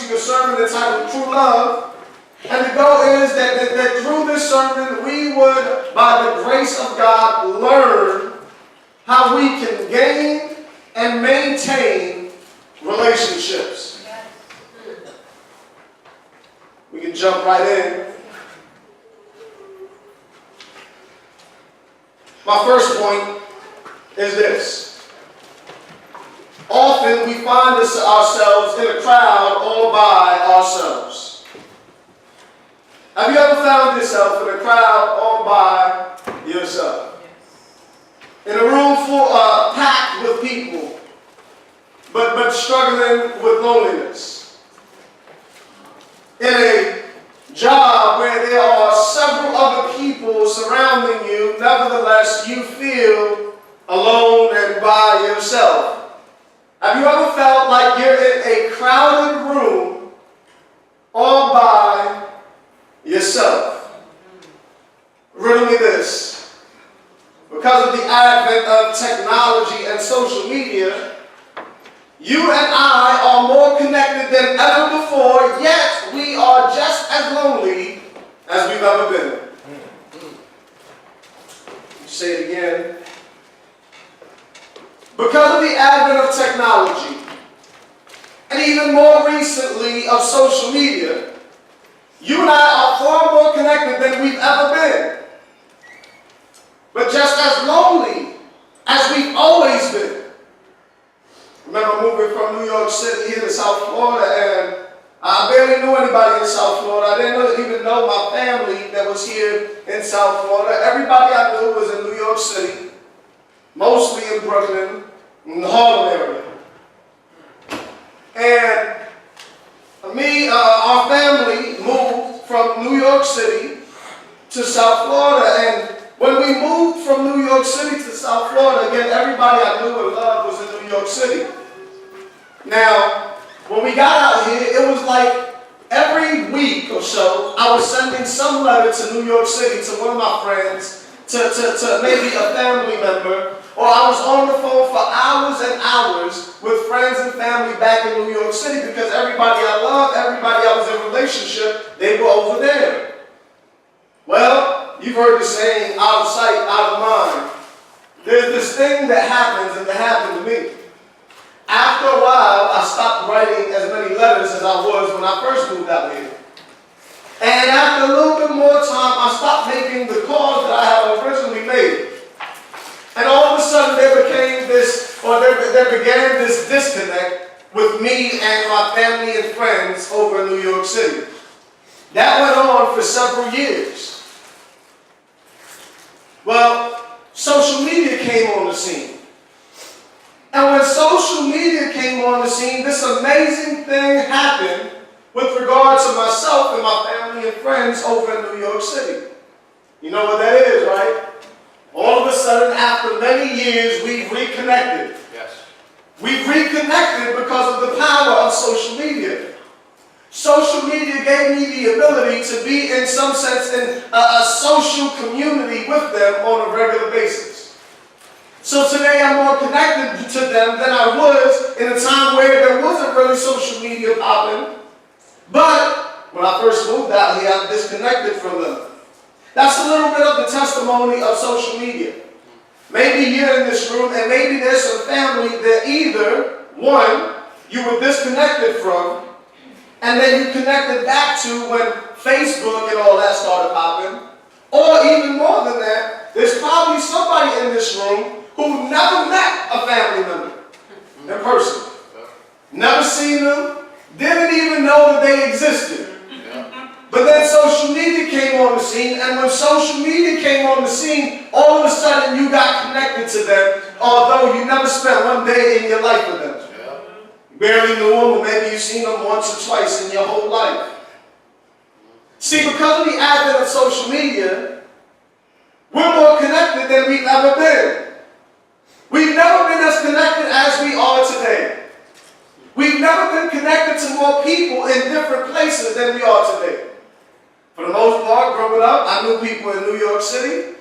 preaching a sermon entitled Cru Love. And the goal is that through this sermon, we would, by the grace of God, learn how we can gain and maintain relationships. We can jump right in. My first point is this. Often we find ourselves in a crowd all by ourselves. Have you ever found yourself in a crowd all by yourself? In a room packed with people, but struggling with loneliness. In a job where there are several other people surrounding you, nevertheless you feel alone and by yourself. Have you ever felt like you're in a crowded room all by yourself? Riddle me this. Because of the advent of technology and social media, you and I are more connected than ever before, yet we are just as lonely as we've ever been. Say it again. Because of the advent of technology, and even more recently of social media, you and I are far more connected than we've ever been. But just as lonely as we've always been. Remember moving from New York City here to South Florida, and I barely knew anybody in South Florida. I didn't even know my family that was here in South Florida. Everybody I knew was in New York City, mostly in Brooklyn, in the Harlem area. And our family moved from New York City to South Florida. And when we moved from New York City to South Florida, again, everybody I knew and loved was in New York City. Now, when we got out here, it was like every week or so, I was sending some letter to New York City to one of my friends, to maybe a family member, or I was on the phone for hours and hours with friends and family back in New York City because everybody I loved, everybody I was in relationship, they were over there. Well, you've heard the saying, out of sight, out of mind. There's this thing that happens, and that happened to me. After a while, I stopped writing as many letters as I was when I first moved out here. And after a little bit more time, I stopped making the calls that I had originally made. And all of a sudden, there began this disconnect with me and my family and friends over in New York City. That went on for several years. Well, social media came on the scene. And when social media came on the scene, this amazing thing happened with regard to myself and my family and friends over in New York City. You know what that is, right? All of a sudden, after many years, we've reconnected. Yes. We've reconnected because of the power of social media. Social media gave me the ability to be, in some sense, in a social community with them on a regular basis. So today I'm more connected to them than I was in a time where there wasn't really social media popping. But when I first moved out here, I disconnected from them. That's a little bit of the testimony of social media. Maybe you're in this room and maybe there's some family that either, one, you were disconnected from, and then you connected back to when Facebook and all that started popping. Or even more than that, there's probably somebody in this room who never met a family member in person. Never seen them, didn't even know that they existed. But then social media came on the scene, and when social media came on the scene, all of a sudden you got connected to them, although you never spent one day in your life with them. You barely knew them, or maybe you've seen them once or twice in your whole life. See, because of the advent of social media, we're more connected than we've ever been. We've never been as connected as we are today. We've never been connected to more people in different places than we are today. For the most part, growing up, I knew people in New York City.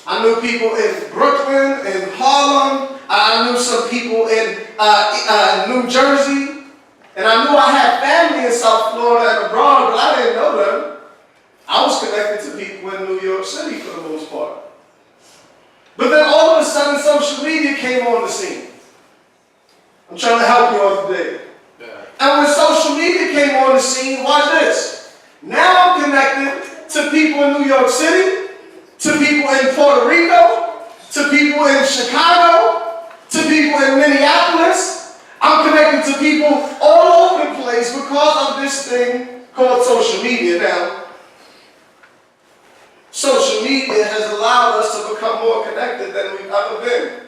I knew people in Brooklyn, in Harlem. I knew some people in New Jersey. And I knew I had family in South Florida and abroad, but I didn't know them. I was connected to people in New York City for the most part. But then all of a sudden, social media came on the scene. I'm trying to help you all today. Yeah. And when social media came on the scene, watch this. Now I'm connected to people in New York City, to people in Puerto Rico, to people in Chicago, to people in Minneapolis. I'm connected to people all over the place because of this thing called social media. Now, social media has allowed us to become more connected than we've ever been.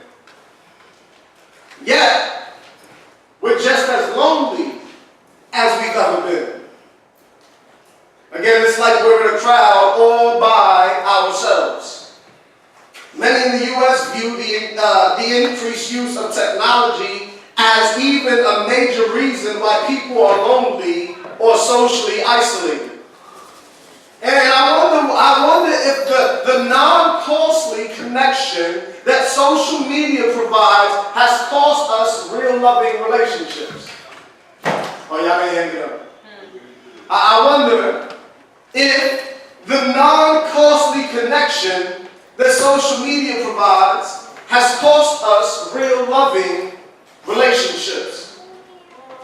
Yet, we're just as lonely as we've ever been. Again, it's like we're in a crowd all by ourselves. Many in the U.S. view the increased use of technology as even a major reason why people are lonely or socially isolated. And I wonder if the non-costly connection that social media provides has cost us real loving relationships. Oh, y'all can hear me up. I wonder if the non-costly connection that social media provides has cost us real loving relationships.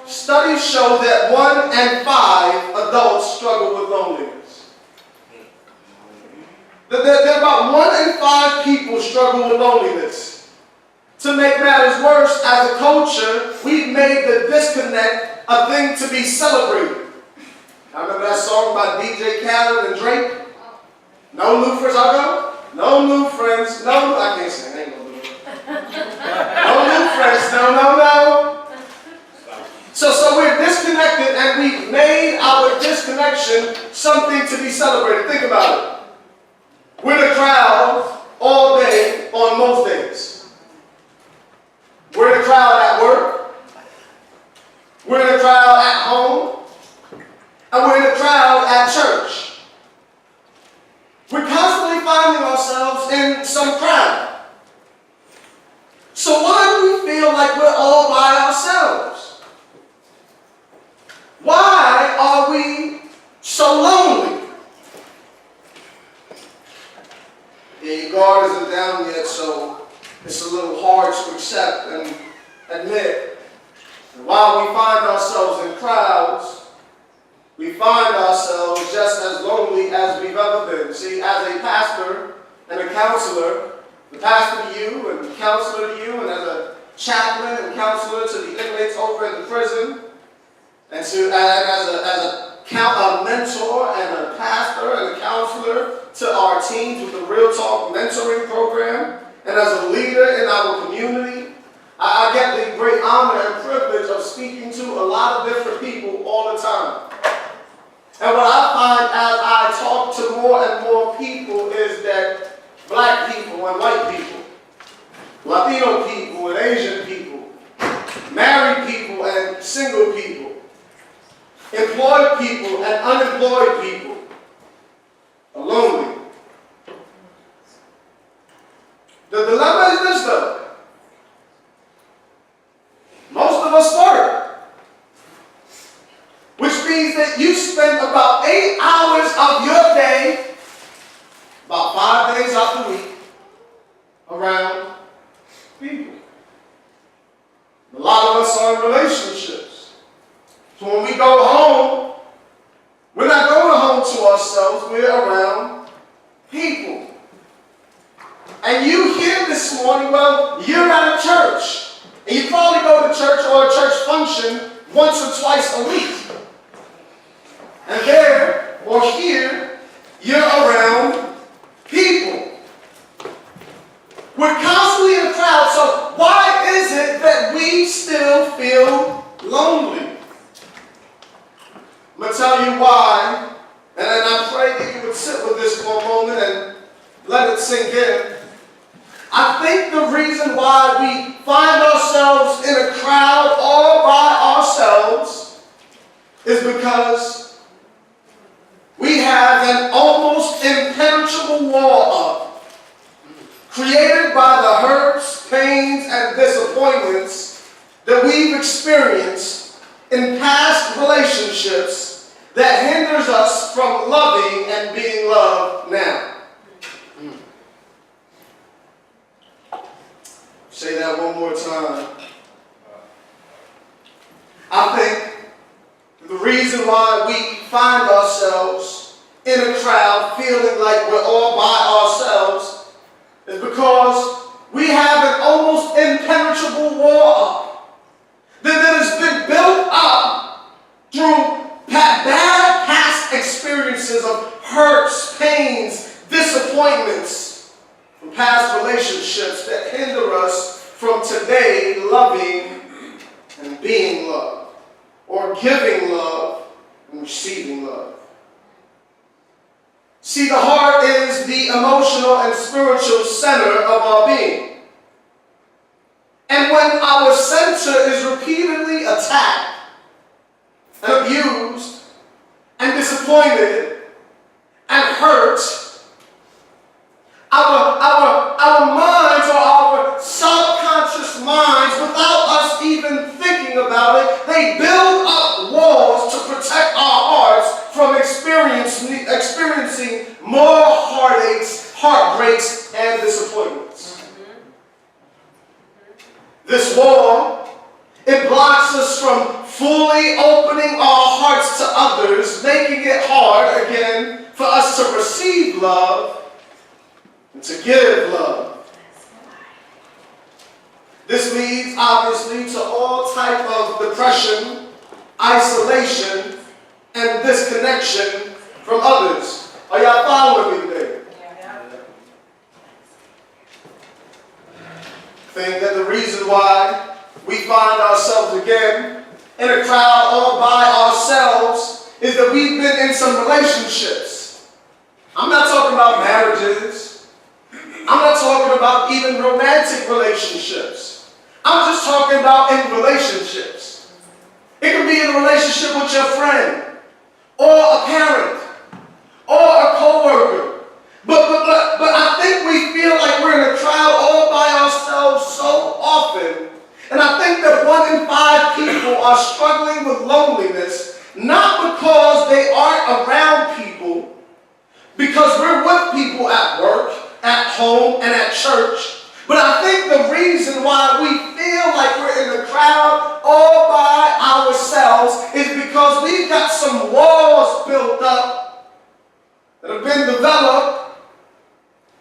Studies show that 1 in 5 adults struggle with loneliness. That about 1 in 5 people struggle with loneliness. To make matters worse, as a culture, we've made the disconnect a thing to be celebrated. I remember that song by DJ Khaled and Drake? No new friends, I'll go. No new friends, no, I can't sing, I ain't gonna do it. No new friends, no. So we're disconnected and we've made our disconnection something to be celebrated. Think about it. We're in a crowd all day on most days. We're in a crowd at work. We're in a crowd at home. And we're in a crowd at church. We're constantly finding ourselves in some crowd. So why do we feel like we're all by ourselves? Why are we so lonely? Yeah, your guard isn't down yet, so it's a little hard to accept and admit. And while we find ourselves in crowds, we find ourselves just as lonely as we've ever been. See, as a pastor and a counselor, the pastor to you and the counselor to you, and as a chaplain and counselor to the inmates over in the prison, and as a mentor and a pastor and a counselor to our teens with the Real Talk mentoring program, and as a leader in our community, I get the great honor and privilege of speaking to a lot of different people all the time. And what I find as I talk to more and more people is that black people and white people, Latino people and Asian people, married people and single people, employed people and unemployed people are lonely. The dilemma is this though. Most of us work, which means that you spend about 8 hours of your day, about 5 days out the week, around people. A lot of us are in relationships. So when we go home, we're not going home to ourselves, we're around people. And you hear this morning, well, you're at a church. And you probably go to church or a church function once or twice a week. And there or here, you're around people. We're constantly in a crowd, so why is it that we still feel lonely? I'm going to tell you why, and I pray that you would sit with this for a moment and let it sink in. I think the reason why we find ourselves in a crowd all by ourselves is because we have an almost impenetrable wall up, created by the hurts, pains, and disappointments that we've experienced in past relationships that hinders us from loving and being loved now. Say that one more time. I think the reason why we find ourselves in a crowd feeling like we're all by ourselves is because we have an almost impenetrable wall up that has been built up through bad past experiences of hurts, pains, disappointments from past relationships that hinder us from today loving and being loved, or giving love and receiving love. See, the heart is the emotional and spiritual center of our being. And when our center is repeatedly attacked and abused and disappointed and hurt, our minds, or our subconscious minds, without us even thinking about it, they build up walls to protect our hearts from experiencing more heartaches, heartbreaks, and disappointments. This wall, it blocks us from fully opening our hearts to others, making it hard, again, for us to receive love and to give love. This leads, obviously, to all type of depression, isolation, and disconnection from others. Are y'all following me today? I think that the reason why we find ourselves again in a crowd all by ourselves is that we've been in some relationships. I'm not talking about marriages. I'm not talking about even romantic relationships. I'm just talking about in relationships. It could be in a relationship with your friend, or a parent, or a co-worker. But I think we feel like we're in a crowd all by ourselves so often. And I think that 1 in 5 people are struggling with loneliness, not because they aren't around people, because we're with people at work, at home, and at church. But I think the reason why we feel like we're in the crowd all by ourselves is because we've got some walls built up that have been developed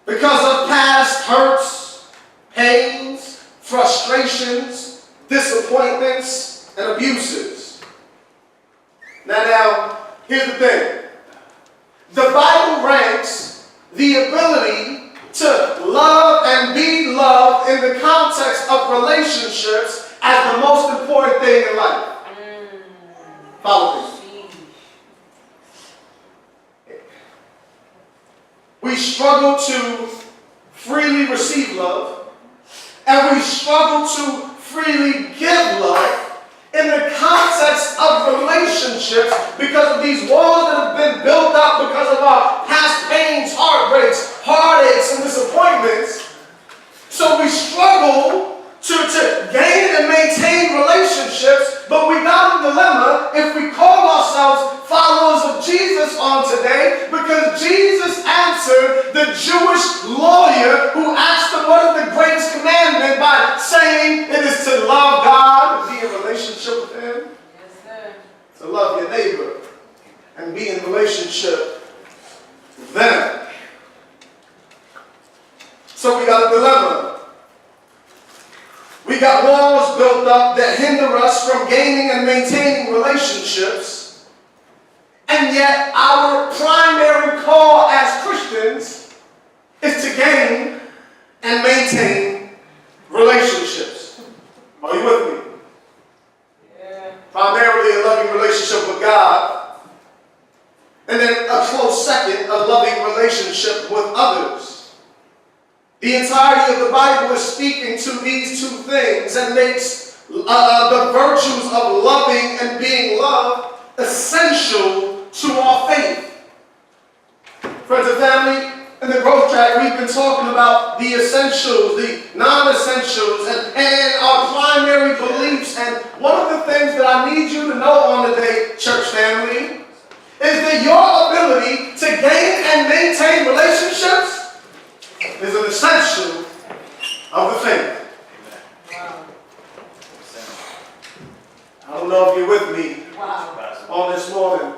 because of past hurts, pains, frustrations, disappointments, and abuses. Now, here's the thing. The Bible ranks the ability to love and be loved in the context of relationships as the most important thing in life. Follow me. We struggle to freely receive love, and we struggle to freely give love in the context of relationships because of these walls that have been built up because of our past pains, heartbreaks, heartaches, and disappointments. So we struggle to gain and maintain relationships, but we got a dilemma if we call ourselves followers of Jesus on today, because Jesus answered the Jewish lawyer who asked him what is the greatest commandment by saying it is to love God and be in relationship with Him. Yes, sir. To love your neighbor and be in relationship with them. So we got a dilemma. We got walls built up that hinder us from gaining and maintaining relationships, and yet our primary call as Christians is to gain and maintain relationships. Are you with me? Yeah. Primarily a loving relationship with God, and then a close second, a loving relationship with others. The entirety of the Bible is speaking to these two things and makes the virtues of loving and being loved essential to our faith. Friends and family, in the growth track, we've been talking about the essentials, the non-essentials, and our primary beliefs. And one of the things that I need you to know on today, church family, gain and maintain relationships is an essential of the faith. I don't know if you're with me on this morning.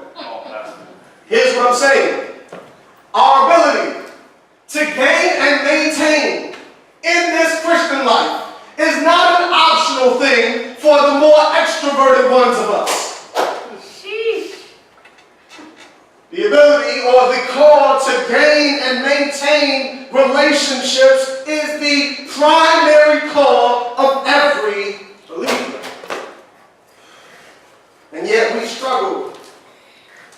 Here's what I'm saying. Our ability to gain and maintain in this Christian life is not an optional thing for the more extroverted ones of us. The ability or the call to gain and maintain relationships is the primary call of every believer. And yet we struggle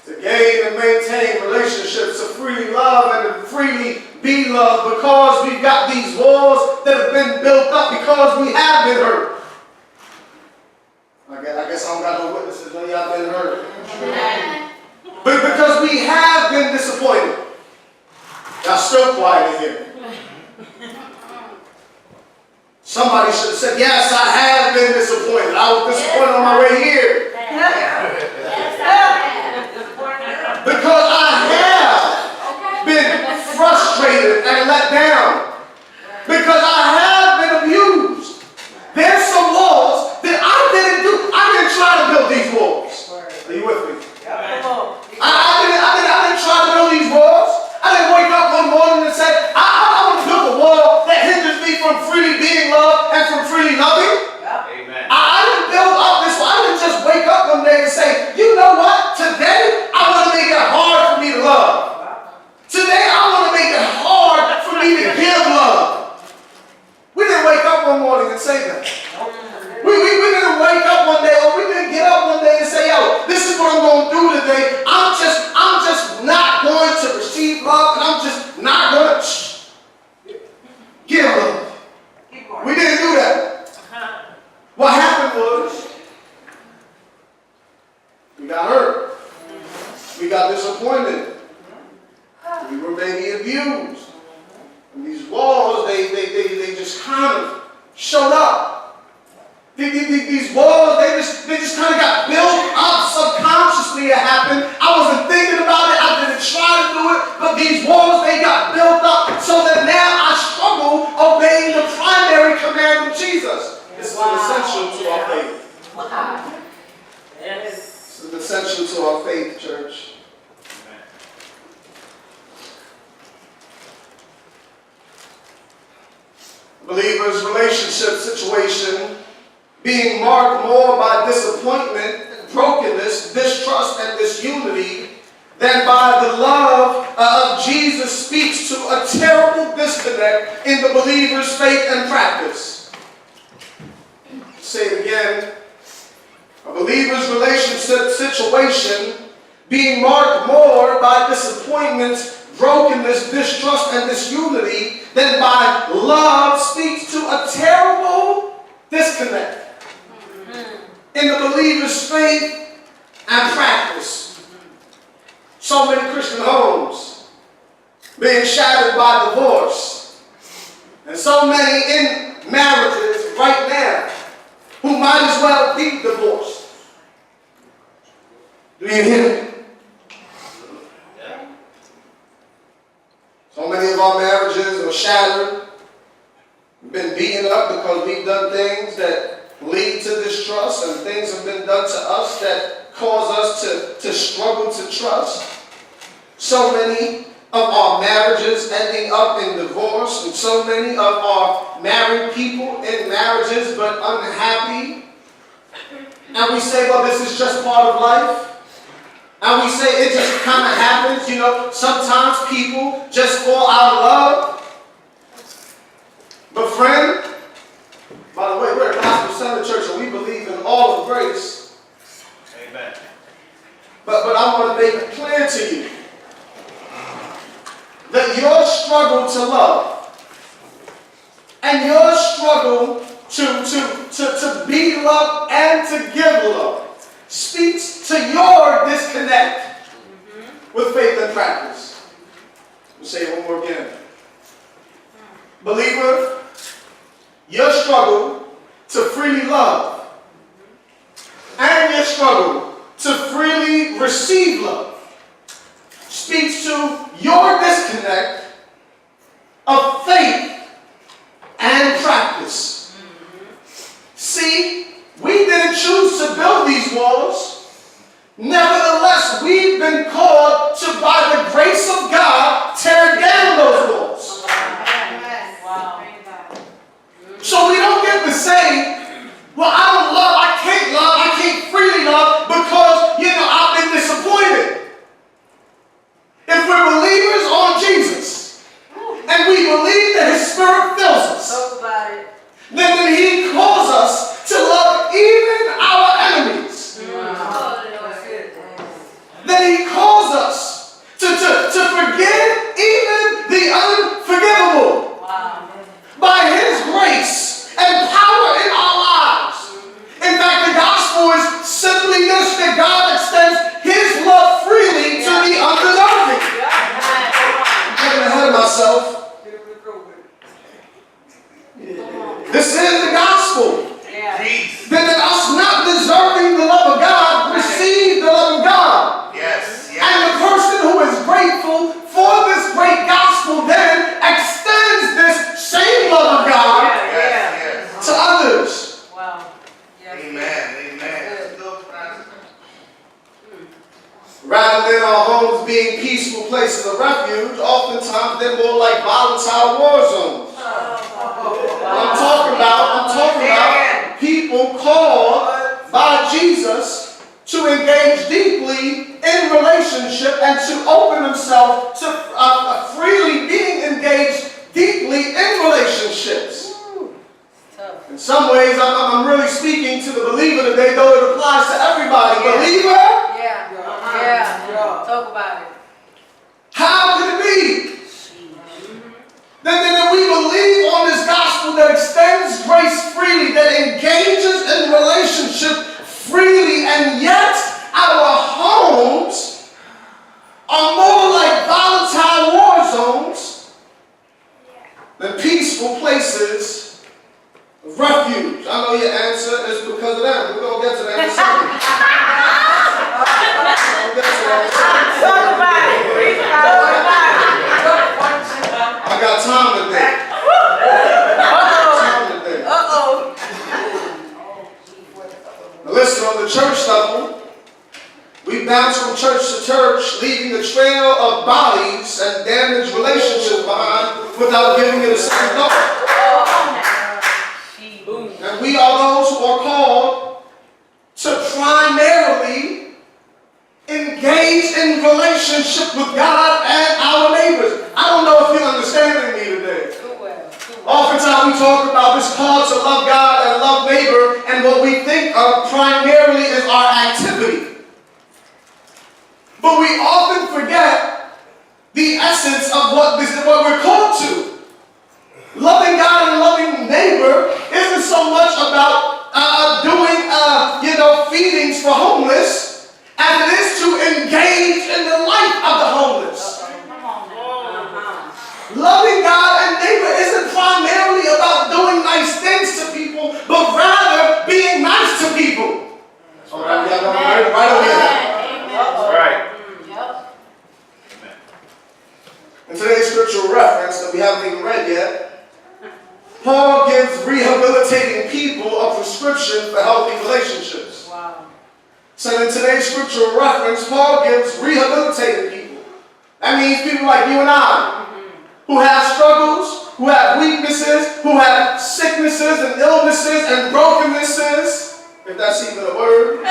to gain and maintain relationships, to freely love and to freely be loved, because we've got these walls that have been built up because we have been hurt. I guess I don't got no witnesses. None of y'all been hurt. But because we have been disappointed. Y'all still quiet in here. Somebody should have said, yes, I have been disappointed. I was disappointed on my way here. Because I have been frustrated and let down. Because I have been abused. There's some walls that I didn't do. I didn't try to build these walls. Are you with me? I didn't try to build these walls. I didn't wake up one morning and say, I want to build a wall that hinders me from freely being loved and from freely loving. Amen. I didn't build up this wall. I didn't just wake up one day and say, you know what? Today, I want to make it hard for me to love. Today, I want to make it hard for me to give love. We didn't wake up one morning and say that. We didn't wake up one day, or we didn't get up one day and say, yo, this is what I'm going to do today. I'm just not going to receive love, and I'm just not going to give love. We didn't do that. What happened was, we got hurt. We got disappointed. We were maybe abused. And these walls, they just kind of showed up. These walls, they just kind of got built up subconsciously. It happened. I wasn't thinking about it. I didn't try to do it. But these walls, they got built up so that now I struggle obeying the primary command of Jesus. This is an essential to our faith. Wow. Yes. This is essential to our faith, church. Believer's relationship situation being marked more by disappointment, brokenness, distrust, and disunity than by the love of Jesus speaks to a terrible disconnect in the believer's faith and practice. Say it again. A believer's relationship situation being marked more by disappointment, brokenness, distrust, and disunity than by love speaks to a terrible disconnect in the believer's faith and practice. So many Christian homes being shattered by divorce, and so many in marriages right now who might as well be divorced. Do you hear me? So many of our marriages are shattered. We've been beaten up because we've done things that lead to distrust, and things have been done to us that cause us to struggle to trust. So many of our marriages ending up in divorce, and so many of our married people in marriages but unhappy. And we say, well, this is just part of life. And we say it just kind of happens, you know. Sometimes people just fall out of love. But friend, by the way, we're a gospel center church, and we believe in all of grace. Amen. But I want to make it clear to you that your struggle to love and your struggle to be loved and to give love speaks to your disconnect with faith and practice. We'll say it one more again. Believer, your struggle to freely love and your struggle to freely receive love speaks to your disconnect of faith and practice. See, we didn't choose to build these walls. Nevertheless, we've been called to, by the grace of God, tear down those walls. Wow. So we don't get to say, well, I can't freely love because, I've been disappointed. If we're believers on Jesus, and we believe that His Spirit fills us, Talk about it. then He calls us to love even our enemies. Then He calls us to forgive even the unforgivable. Wow. By His grace and power in our lives. In fact, the gospel is simply this, that God extends His love freely to the undeserving. I'm getting ahead of myself. This is the gospel. Yeah. That us not deserving the love of God, receive the love of God. Yes, yes. And the person who is grateful for this great gospel then extends this same love of God Yes, yes. to others. Wow. Yes. Amen, amen. Rather than our homes being peaceful places of refuge, oftentimes they're more like volatile war zones. I'm talking about people called by Jesus to engage deeply in relationship and to open themselves to freely being engaged deeply in relationships. Tough. In some ways, I'm really speaking to the believer today, though it applies to everybody. Believer, Yeah. Yeah. Talk about it. how could it be that we believe on this gospel that extends grace freely, that engages in relationship freely, and yet our homes are more like volatile war zones than peaceful places of refuge? I know your answer is because of that. We're going to get to that in a second. Talk about it. Talk about it. I got time today. Uh-oh. Now listen, on the church level, we bounce from church to church, leaving a trail of bodies and damaged relationships behind without giving it a second thought. And we are those who are called to primarily engage in relationship with God and our neighbors. I don't know if you're understanding me today. Too well. Oftentimes we talk about this call to love God and love neighbor, and what we think of primarily is our activity. But we often forget the essence of what we're called to. Loving God and loving neighbor isn't so much about doing feedings for homeless as it is to engage in the life of the homeless. Loving God and neighbor isn't primarily about doing nice things to people, but rather being nice to people. All right, right over here. All right. In today's scriptural reference that we haven't even read yet, Paul gives rehabilitating people a prescription for healthy relationships. Wow. So in today's scriptural reference, Paul gives rehabilitating people. That means people like you and I, who have struggles, who have weaknesses, who have sicknesses and illnesses and brokennesses, if that's even a word.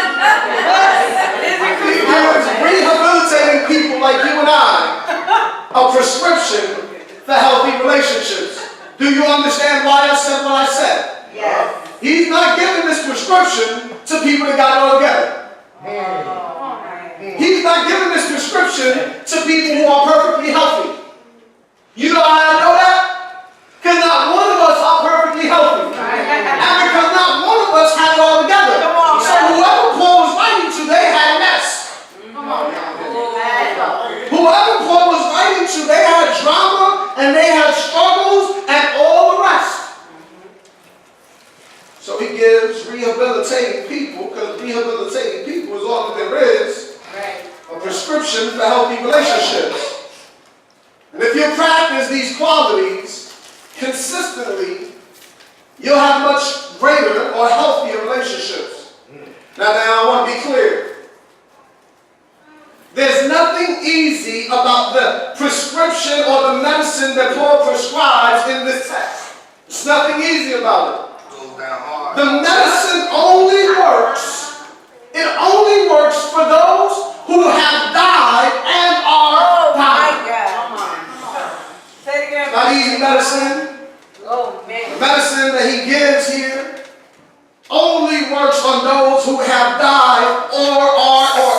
He gives rehabilitating people like you and I a prescription for healthy relationships. Do you understand why I said what I said? Yes. He's not giving this prescription to people that got it all together. He's not giving this prescription to people who are perfectly healthy. You know how I know that? Because not one of us are perfectly healthy. And because not one of us had it all together. So whoever Paul was writing to, they had a mess. Whoever Paul was writing to, they had drama and they had struggles and all the rest. So he gives rehabilitating people, because rehabilitating people is all that there is, a prescription for to healthy relationships. And if you practice these qualities consistently, you'll have much greater or healthier relationships. Now, I want to be clear. There's nothing easy about the prescription or the medicine that Paul prescribes in this text. There's nothing easy about it. Goes down hard. The medicine only works. It only works for those who have died and are dying. Come on. Say it again. Not easy medicine. Oh, The man. medicine that he gives here only works on those who have died or are dying.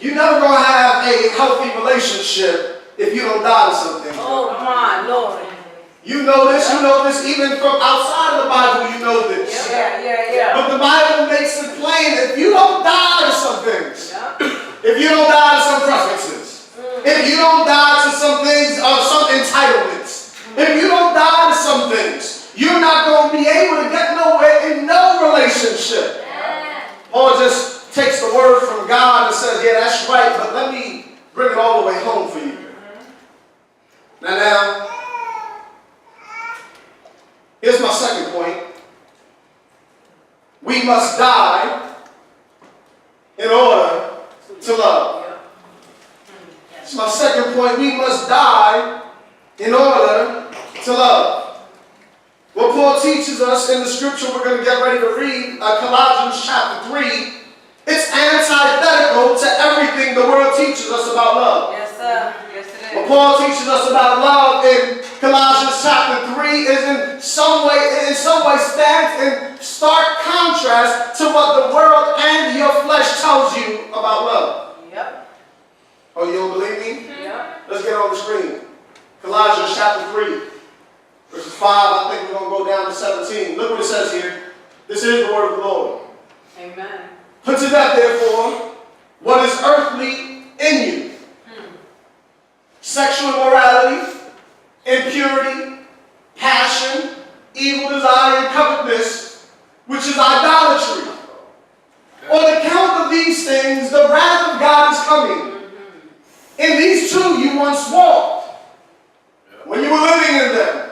You're never going to have a healthy relationship if you don't die to something. Oh, come on, Lord. You know this even from outside of the Bible, you know this. Yeah. But the Bible makes it plain if you don't die to some things, Yeah. if you don't die to some preferences, if you don't die to some things or some entitlements, if you don't die to some things, you're not going to be able to get nowhere in no relationship. Paul just takes the word from God and says, yeah, that's right, but let me bring it all the way home for you. Now, here's my second point. We must die in order to love. It's my second point. We must die in order to love. What Paul teaches us in the scripture we're going to get ready to read, Colossians chapter 3, it's antithetical to everything the world teaches us about love. Yes, sir. Yes, it What is. Paul teaches us about love in Colossians chapter 3 is in some way stands in stark contrast to what the world and your flesh tells you about love. Yep. Oh, you don't believe me? Yep. Let's get on the screen. Colossians chapter 3, verses 5, I think we're going to go down to 17. Look what it says here. This is the word of the Lord. Amen. Put to death, therefore, what is earthly in you. Sexual immorality, impurity, passion, evil desire, and covetousness, which is idolatry. On account of these things, the wrath of God is coming. In these two you once walked, when you were living in them.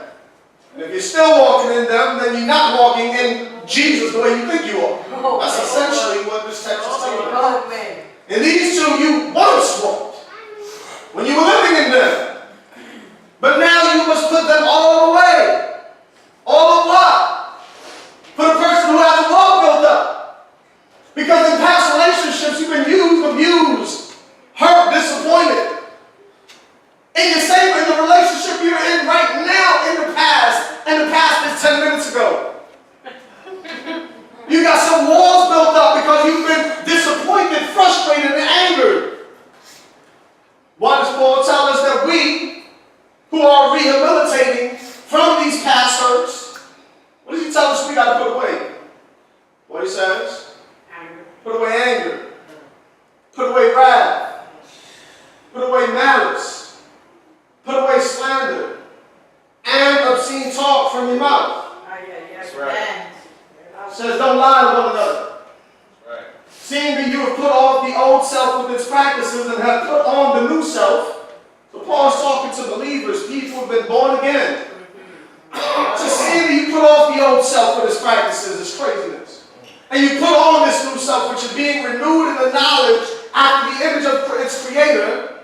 And if you're still walking in them, then you're not walking in Jesus the way you think you are. That's essentially what this text is telling us. Oh, man. In these two you once walked, when you were living in them. But now you must put them all away. All of what? For the person who has a wall built up. Because in past relationships you've been used, abused, hurt, disappointed. And you're saying in the relationship you're in right now in the past, and the past is 10 minutes ago. You got some walls built up because you've been disappointed, frustrated, and angered. Why does Paul tell us that we, who are rehabilitating from these past hurts, what does he tell us we got to put away? What he says? Anger. Put away anger. Put away wrath. Put away malice. Put away slander. And obscene talk from your mouth. That's right. Says don't lie to one another. Right. Seeing that you have put off the old self with its practices and have put on the new self. So Paul is talking to believers, people who have been born again. So seeing that you put off the old self with its practices is craziness. And you put on this new self, which is being renewed in the knowledge after the image of its creator.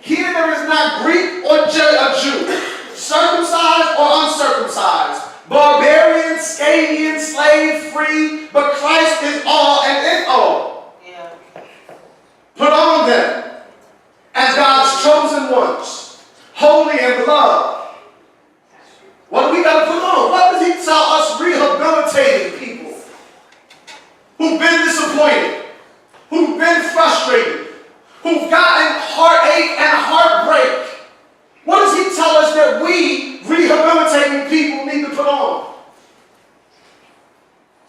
Here there is not Greek or Jew, circumcised or uncircumcised, barbarian, Scandinavian, slave, free, but Christ is all and in all. Yeah. Put on them as God's chosen ones, holy and beloved. What do we got to put on? What does he tell us rehabilitating people who've been disappointed, who've been frustrated, who've gotten heartache and heartbreak? What does he tell us that we rehabilitating people need to put on?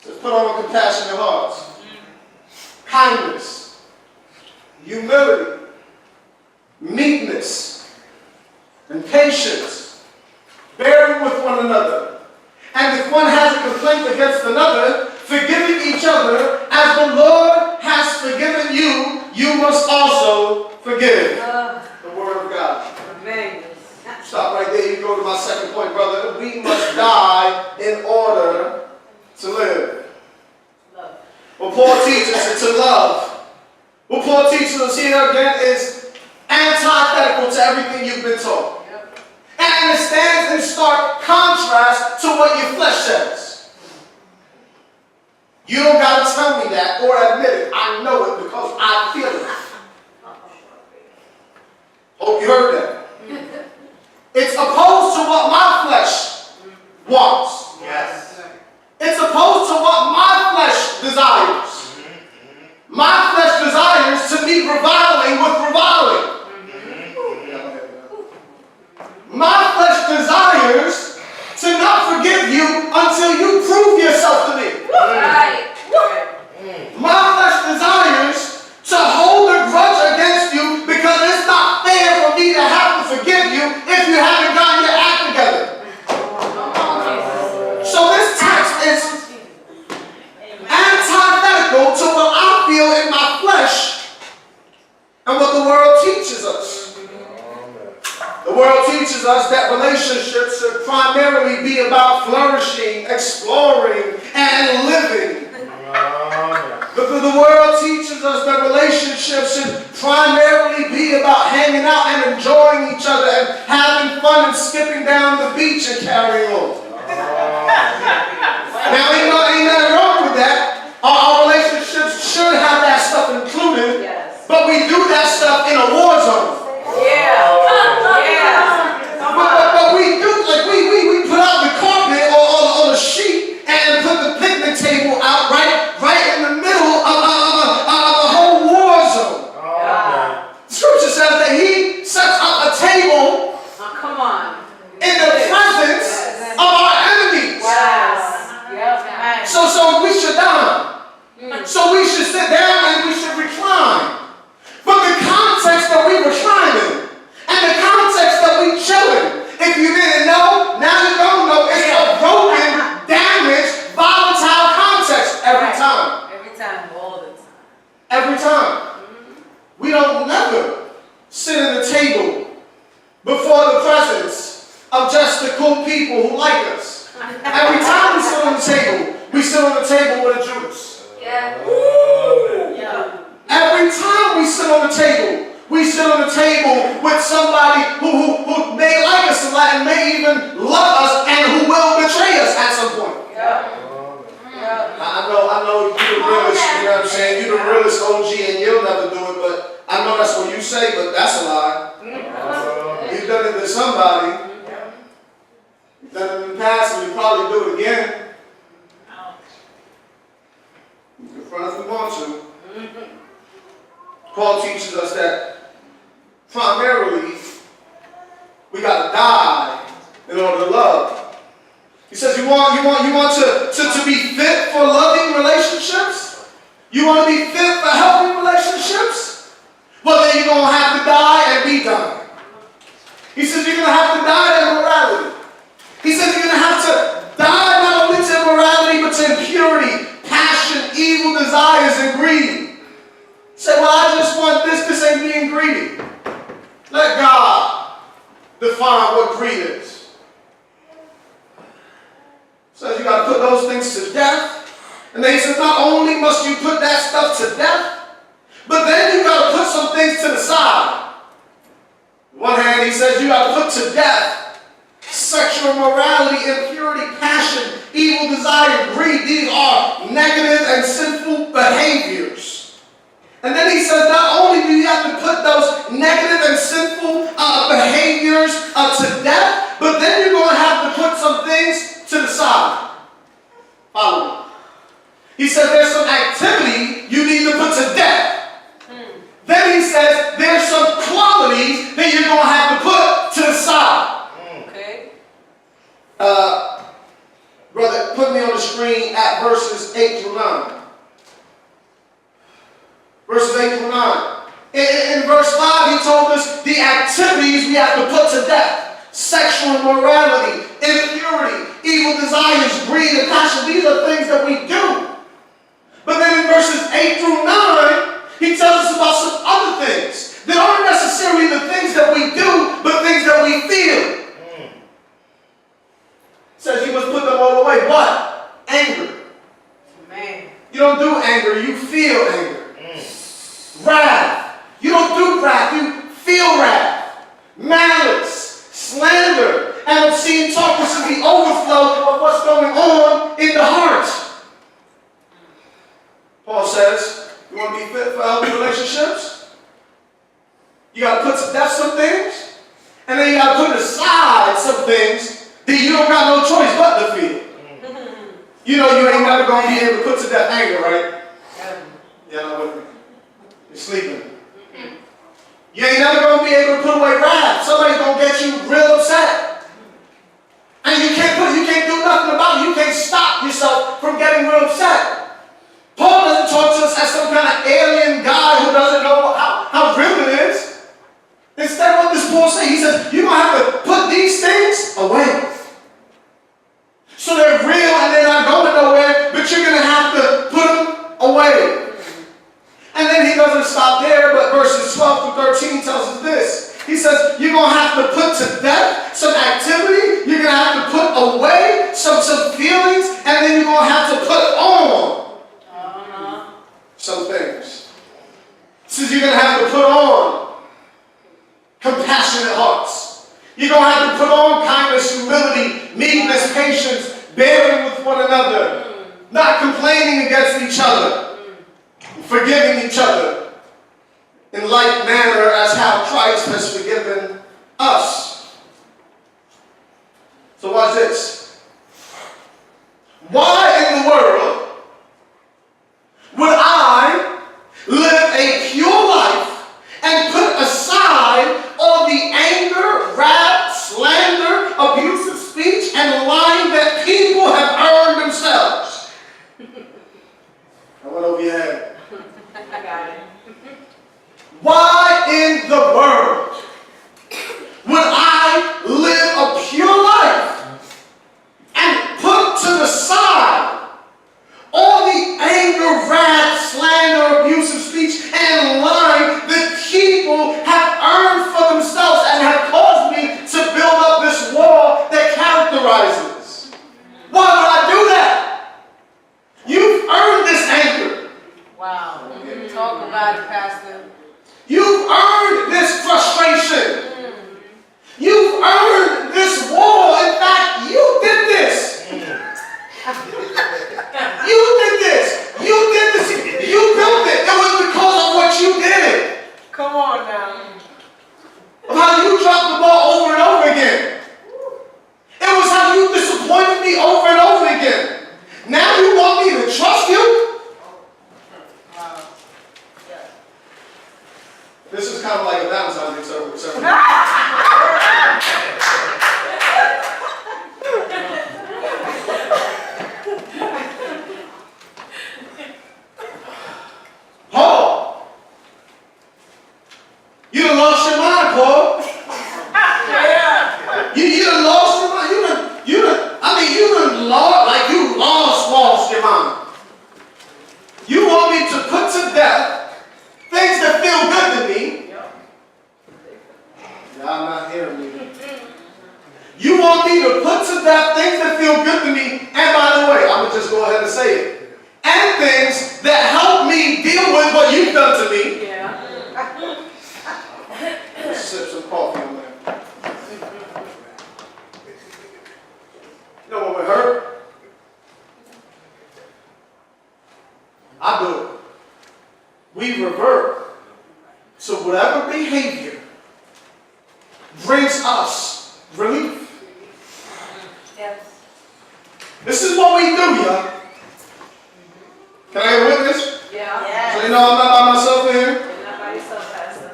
It says put on compassionate hearts, kindness, humility, meekness, and patience, bearing with one another. And if one has a complaint against another, forgiving each other other as the Lord has forgiven you, you must also forgive. The word of God. Amen. Stop right there. You go to my second point, brother. We must die in order to live. What Paul teaches us to love. What Paul teaches us here again is antithetical to everything you've been taught. And it stands in stark contrast to what your flesh says. You don't got to tell me that or admit it. I know it because I feel it. Hope you heard that. It's opposed to what my flesh wants. Yes. It's opposed to what my flesh desires. My flesh desires to meet reviling with reviling. My flesh desires to not forgive you until you prove yourself to me. Right. My flesh desires to hold a grudge against you because it's not fair for me to have to forgive you if you haven't gotten your act together. So this text is antithetical to what I feel in my flesh and what the world teaches us. The world teaches us that relationships should primarily be about flourishing, exploring, and living. The world teaches us that relationships should primarily be about hanging out and enjoying each other and having fun and skipping down the beach and carrying on. Now, ain't nothing wrong with that. Our relationships should have that stuff included, but we do that stuff in a war zone. But we do, like we put out the carpet or the sheet and put the picnic table out right in the middle of a whole war zone. Scripture says that he sets up a table in the presence of our enemies. So we should dine. So we should sit down and we should recline. But the context that we recline in and the context that we chilling, if you didn't know, now you don't know. It's a broken, damaged, volatile context every time. All the time. Every time. We don't never sit at the table before the presence of just the cool people who like us. Every time we sit on the table, we sit on the table with a Judas. Every time we sit on the table, we sit on the table with somebody who may like us a lot and may even love us and who will betray us at some point. I know you're the realest, you know what I'm saying? You're the realest OG and you'll never do it, but I know that's what you say, but that's a lie. You've done it to somebody. You've done it in the past and you probably do it again. You can front if we want to. Paul teaches us that primarily we gotta die in order to love. He says you want to be fit for loving relationships? You want to be fit for healthy relationships? Well, then you're gonna have to die and be done. He says you're gonna have to die to immorality. He says you're gonna have to die not only to immorality but to impurity, passion, evil desires, and greed. Say, well, I just want this. This ain't being greedy. Let God define what greed is. Says you got to put those things to death. And then he says, not only must you put that stuff to death, but then you got to put some things to the side. On one hand, he says you got to put to death sexual immorality, impurity, passion, evil desire, greed. These are negative and sinful behaviors. And then he says, not only do you have to put those negative and sinful behaviors to death, but then you're going to have to put some things to the side. Follow me. He says there's some activity you need to put to death. Then he says there's some qualities that you're going to have to put to the side. Okay. Brother, put me on the screen at verses 8 through 9. Verses 8 through 9. In verse 5, he told us the activities we have to put to death. Sexual immorality, impurity, evil desires, greed, and passion. These are things that we do. But don't do anger, you feel anger. Wrath. You don't do wrath, you feel wrath. Malice, slander, and obscene talk. This is the overflow of what's going on in the heart. Paul says, you want to be fit for healthy relationships? You got to put to death some things, and then you got to put aside some things that you don't got no choice but to feel. You know you ain't never going to be able to put to death anger, right? Yeah, not with me. You're sleeping. You ain't never going to be able to put away wrath. Somebody's going to get you real upset. And you can't do nothing about it. You can't stop yourself from getting real upset. Paul doesn't talk to us as some kind of alien guy who doesn't know how real it is. Instead, what does Paul say? He says, you're going to have to put these things away. So they're real and they're not going nowhere, but you're going to have to put them away. And then he doesn't stop there, but verses 12 through 13 tells us this. He says, you're going to have to put to death some activity, you're going to have to put away some feelings, and then you're going to have to put on some things. He says you're going to have to put on compassionate hearts. You're going to have to put on kindness, humility, meekness, patience, bearing with one another, not complaining against each other, forgiving each other in like manner as how Christ has forgiven us. So watch this. Why in the world would I live a pure life and put aside all the anger, wrath, slander, abusive speech, and lying that people have earned themselves? I went over your head. I got it. Why in the world would I live a pure life and put to the side all the anger, wrath, slander, abusive speech, and lying that people have earned for themselves and have caused me to build up this wall that characterizes? Why would I do that? You've earned this anger. Wow. Talk about it, Pastor. You've earned this frustration. You've earned this wall. In fact, you did this. You did this. You did this. You built it. It was because of what you did. Come on now. Of how you dropped the ball over and over again. It was how you disappointed me over and over again. Now you want me to trust you? This is kind of like a Valentine's Day sermon. Paul, you done lost your mind, Paul. You done lost your mind. You done lost your mind. You want me to put to death things that feel good to me. Y'all not hearing me. You want me to put to death things that feel good to me, and by the way, I'm going to just go ahead and say it, and things that help me deal with what you've done to me. Yeah. Let's sip some coffee on there. You know what would hurt? I do it. We revert to whatever behavior brings us relief. Yes. This is what we do, y'all. Can I get a witness? Yeah. Yes. So you know I'm not by myself in here? You're not by yourself, Pastor.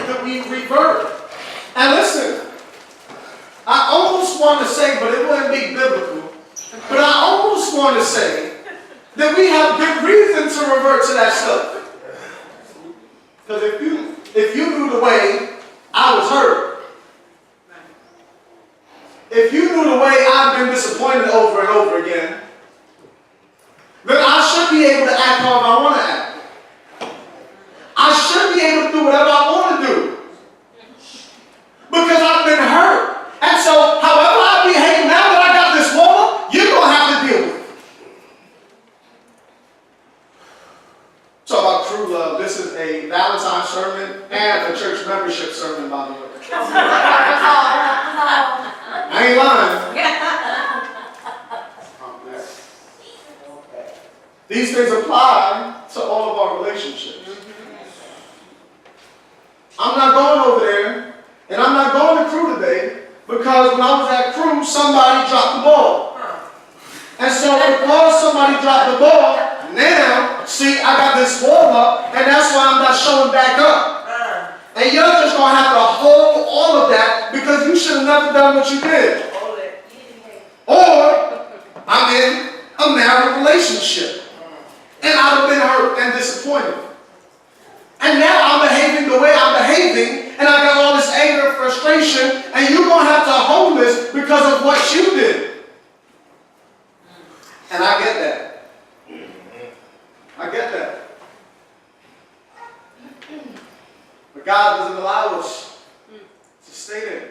So we revert. And listen, I almost want to say, but it wouldn't be biblical, but I almost want to say that we have good reason to revert to that stuff. Because if you knew the way I was hurt, if you knew the way I've been disappointed over and over again, then I should be able to act however I want to act. I should be able to do whatever I want to do. Because I've been hurt. And so, however I behave now that I got this wall, you're going to have to deal with it. this is a Valentine's sermon and a church membership sermon, by the way. I ain't lying. These things apply to all of our relationships. I'm not going over there, and I'm not going to Cru today, because when I was at Cru, somebody dropped the ball. And so because somebody dropped the ball, now, see, I got this wall up, and that's why I'm not showing back up. And you're just going to have to hold all of that, because you should have never done what you did. Or, I'm in a married relationship. And I'd have been hurt and disappointed. And now I'm behaving the way I'm behaving, and I got all this anger and frustration, and you're going to have to hold this because of what you did. And I get that. I get that. But God doesn't allow us to stay there.